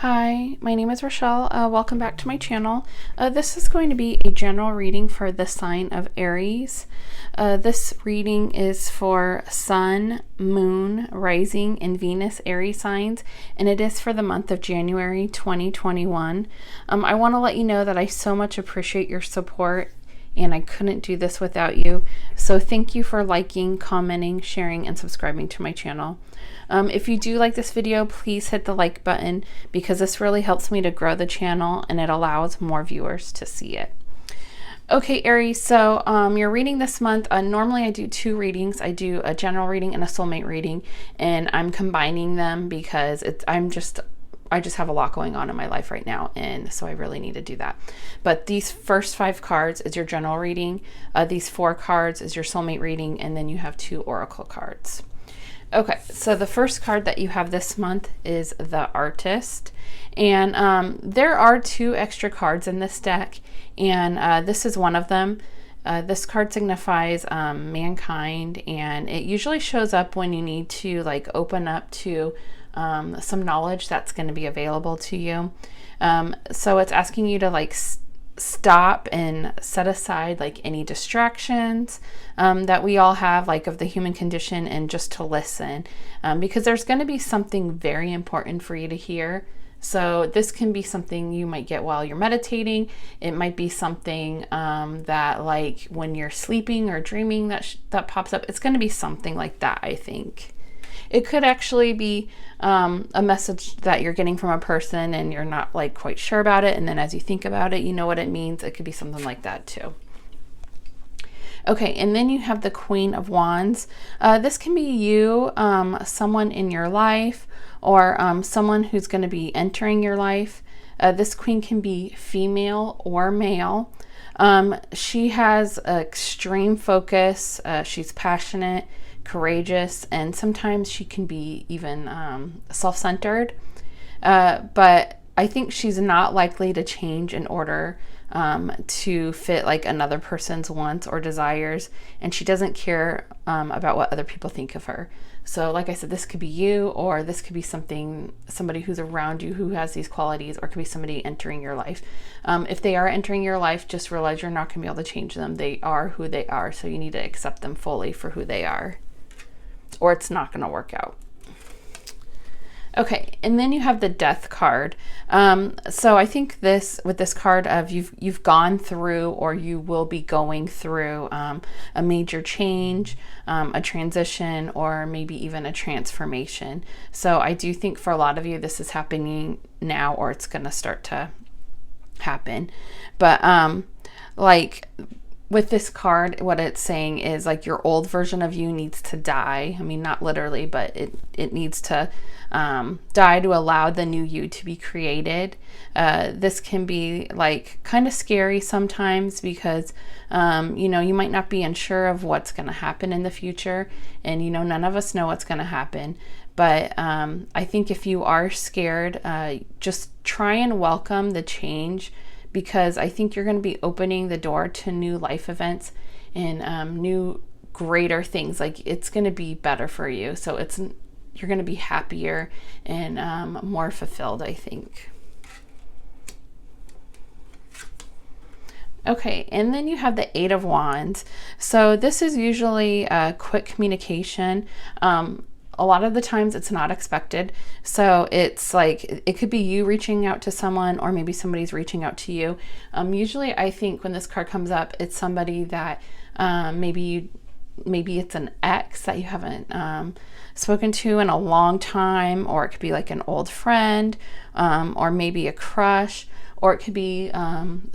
Hi, my name is Rochelle. Welcome back to my channel. This is going to be a general reading for the sign of Aries. This reading is for Sun, Moon, Rising, and Venus Aries signs, and it is for the month of January 2021. I want to let you know that I so much appreciate your support, and I couldn't do this without you. So thank you for liking, commenting, sharing, and subscribing to my channel. If you do like this video, please hit the like button because this really helps me to grow the channel and it allows more viewers to see it. Okay, Aries, so you're reading this month. Normally I do two readings. I do a general reading and a soulmate reading, and I'm combining them because I just have a lot going on in my life right now, and so I really need to do that. But these first 5 cards is your general reading. These 4 cards is your soulmate reading, and then you have 2 oracle cards. Okay, so the first card that you have this month is the Artist, and there are 2 extra cards in this deck, and this is one of them. This card signifies mankind, and it usually shows up when you need to like open up to some knowledge that's going to be available to you. So it's asking you to like stop and set aside like any distractions that we all have, like of the human condition, and just to listen, because there's going to be something very important for you to hear. So this can be something you might get while you're meditating. It might be something that like when you're sleeping or dreaming that pops up. It's going to be something like that, I think. It could actually be a message that you're getting from a person and you're not like quite sure about it. And then as you think about it, you know what it means. It could be something like that too. Okay, and then you have the Queen of Wands. This can be you, someone in your life, or someone who's going to be entering your life. This queen can be female or male. She has extreme focus. She's passionate, courageous, and sometimes she can be even self-centered. But I think she's not likely to change in order to fit like another person's wants or desires, and she doesn't care about what other people think of her. So like I said, this could be you, or this could be somebody who's around you who has these qualities, or it could be somebody entering your life. If they are entering your life, just realize you're not going to be able to change them. They are who they are, so you need to accept them fully for who they are, or it's not going to work out. Okay, and then you have the Death card. So I think with this card of you've gone through, or you will be going through a major change, a transition, or maybe even a transformation. So I do think for a lot of you this is happening now, or it's going to start to happen. But like with this card, what it's saying is like your old version of you needs to die. I mean, not literally, but it needs to die to allow the new you to be created. This can be like kind of scary sometimes because, you know, you might not be unsure of what's going to happen in the future. And, you know, none of us know what's going to happen. But I think if you are scared, just try and welcome the change, because I think you're going to be opening the door to new life events and new greater things. Like it's going to be better for you. So you're going to be happier and more fulfilled, I think. Okay, and then you have the 8 of Wands. So this is usually quick communication. A lot of the times it's not expected. So it's like, it could be you reaching out to someone, or maybe somebody's reaching out to you. Usually I think when this card comes up, it's somebody that maybe it's an ex that you haven't spoken to in a long time, or it could be like an old friend, or maybe a crush, or it could be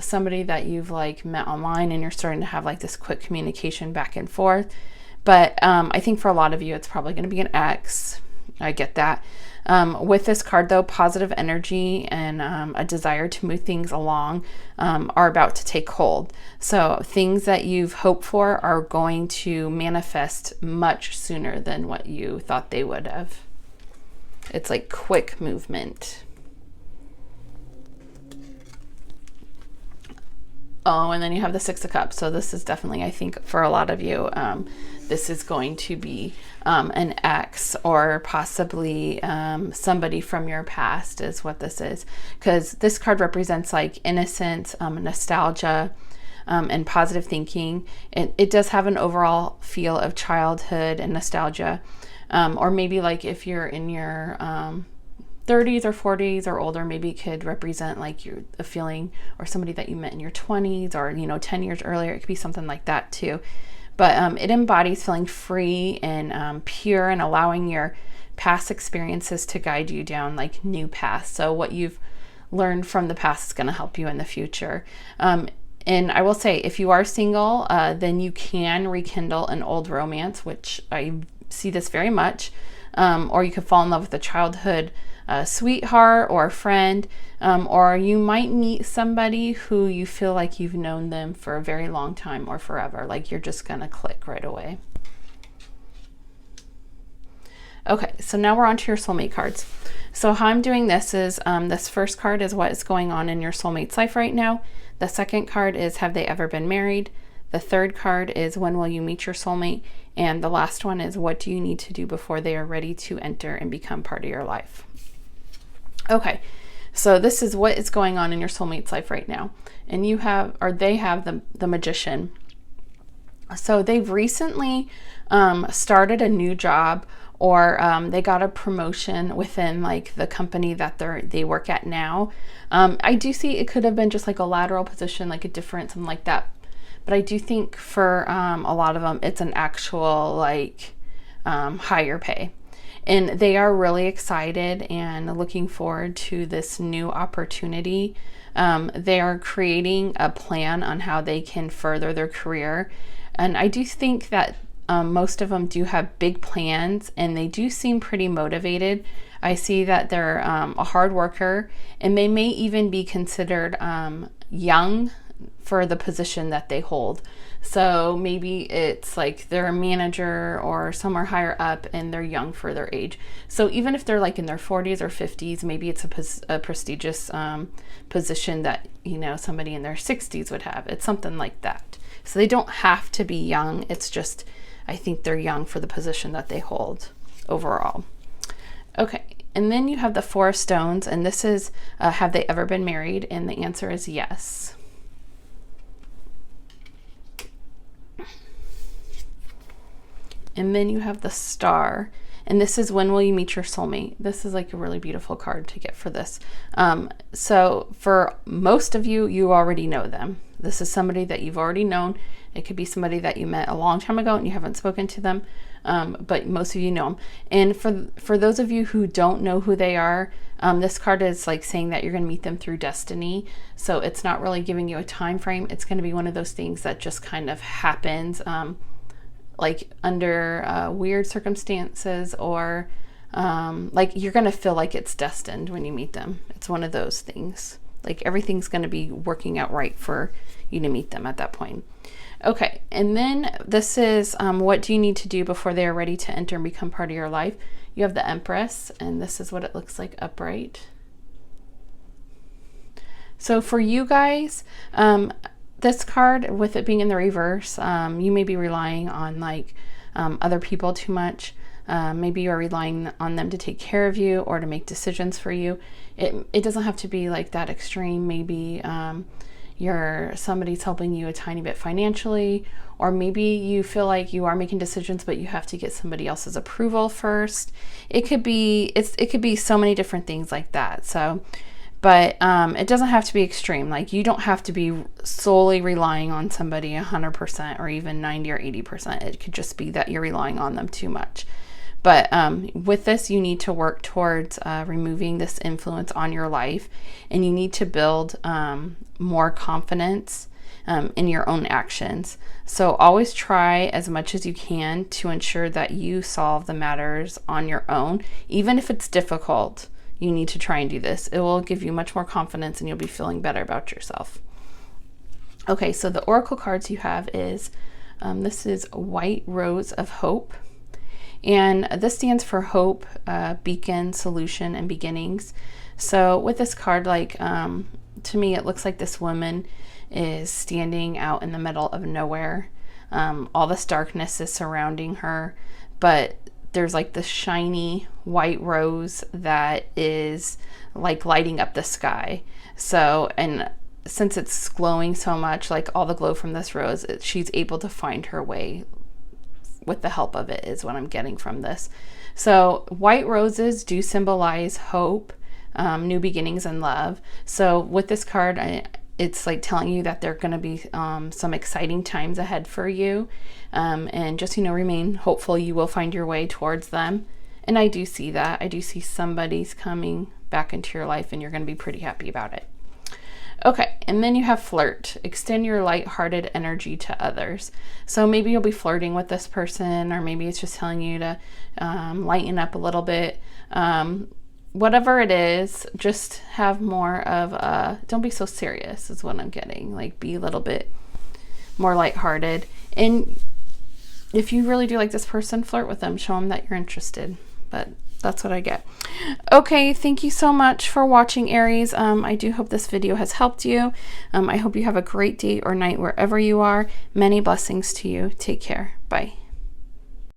somebody that you've like met online and you're starting to have like this quick communication back and forth. But I think for a lot of you, it's probably going to be an ex. I get that. With this card, though, positive energy and a desire to move things along are about to take hold. So things that you've hoped for are going to manifest much sooner than what you thought they would have. It's like quick movement. Oh, and then you have the 6 of Cups. So this is definitely, I think, for a lot of you, this is going to be an ex, or possibly somebody from your past is what this is, because this card represents like innocence, nostalgia, and positive thinking. It does have an overall feel of childhood and nostalgia, or maybe like if you're in your 30s or 40s or older, maybe it could represent like a feeling, or somebody that you met in your 20s, or 10 years earlier. It could be something like that too. But it embodies feeling free and pure, and allowing your past experiences to guide you down like new paths. So what you've learned from the past is going to help you in the future. And I will say, if you are single, then you can rekindle an old romance, which I see this very much. Or you could fall in love with a childhood sweetheart or a friend, or you might meet somebody who you feel like you've known them for a very long time or forever. Like you're just going to click right away. Okay, so now we're on to your soulmate cards. So how I'm doing this is, this first card is what is going on in your soulmate's life right now. The second card is, have they ever been married? The third card is, when will you meet your soulmate? And the last one is, what do you need to do before they are ready to enter and become part of your life? Okay, so this is what is going on in your soulmate's life right now. And you have, or they have the Magician. So they've recently started a new job, or they got a promotion within like the company that they work at now. I do see it could have been just like a lateral position, like a different, something like that. But I do think for a lot of them, it's an actual like higher pay. And they are really excited and looking forward to this new opportunity. They are creating a plan on how they can further their career. And I do think that most of them do have big plans, and they do seem pretty motivated. I see that they're a hard worker, and they may even be considered young for the position that they hold. So maybe it's like they're a manager or somewhere higher up, and they're young for their age. So even if they're like in their 40s or 50s, maybe it's a prestigious position that somebody in their 60s would have. It's something like that. So they don't have to be young. It's just, I think they're young for the position that they hold overall. Okay, and then you have the Four of Stones, and this is, have they ever been married? And the answer is yes. And then you have the Star, and this is, when will you meet your soulmate? This is like a really beautiful card to get for this. So for most of you, you already know them. This is somebody that you've already known. It could be somebody that you met a long time ago and you haven't spoken to them, but most of you know them. And for those of you who don't know who they are, this card is like saying that you're going to meet them through destiny. So it's not really giving you a time frame. It's going to be one of those things that just kind of happens, like under weird circumstances, or like you're going to feel like it's destined when you meet them. It's one of those things. Like everything's going to be working out right for you to meet them at that point. Okay, and then this is, what do you need to do before they are ready to enter and become part of your life? You have the Empress, and this is what it looks like upright. So for you guys, this card, with it being in the reverse, you may be relying on like other people too much. Maybe you're relying on them to take care of you or to make decisions for you. It doesn't have to be like that extreme. Maybe somebody's helping you a tiny bit financially, or maybe you feel like you are making decisions, but you have to get somebody else's approval first. It could be so many different things like that. So, but it doesn't have to be extreme. Like you don't have to be solely relying on somebody 100% or even 90 or 80%. It could just be that you're relying on them too much. But with this, you need to work towards removing this influence on your life, and you need to build more confidence in your own actions. So always try as much as you can to ensure that you solve the matters on your own. Even if it's difficult, you need to try and do this. It will give you much more confidence, and you'll be feeling better about yourself. Okay, so the Oracle cards you have is, this is White Rose of Hope. And this stands for hope, beacon, solution, and beginnings. So with this card, like to me, it looks like this woman is standing out in the middle of nowhere. All this darkness is surrounding her, but there's like this shiny white rose that is like lighting up the sky. So, and since it's glowing so much, like all the glow from this rose, she's able to find her way with the help of it, is what I'm getting from this. So white roses do symbolize hope, new beginnings, and love. So with this card, it's like telling you that there are going to be some exciting times ahead for you. And just, remain hopeful. You will find your way towards them. And I do see that. I do see somebody's coming back into your life, and you're going to be pretty happy about it. Okay, and then you have flirt. Extend your light-hearted energy to others. So maybe you'll be flirting with this person, or maybe it's just telling you to lighten up a little bit. Whatever it is, just have more of a, don't be so serious is what I'm getting. Like, be a little bit more lighthearted. And if you really do like this person, flirt with them. Show them that you're interested. But that's what I get. Okay, thank you so much for watching, Aries. I do hope this video has helped you. I hope you have a great day or night wherever you are. Many blessings to you. Take care. Bye.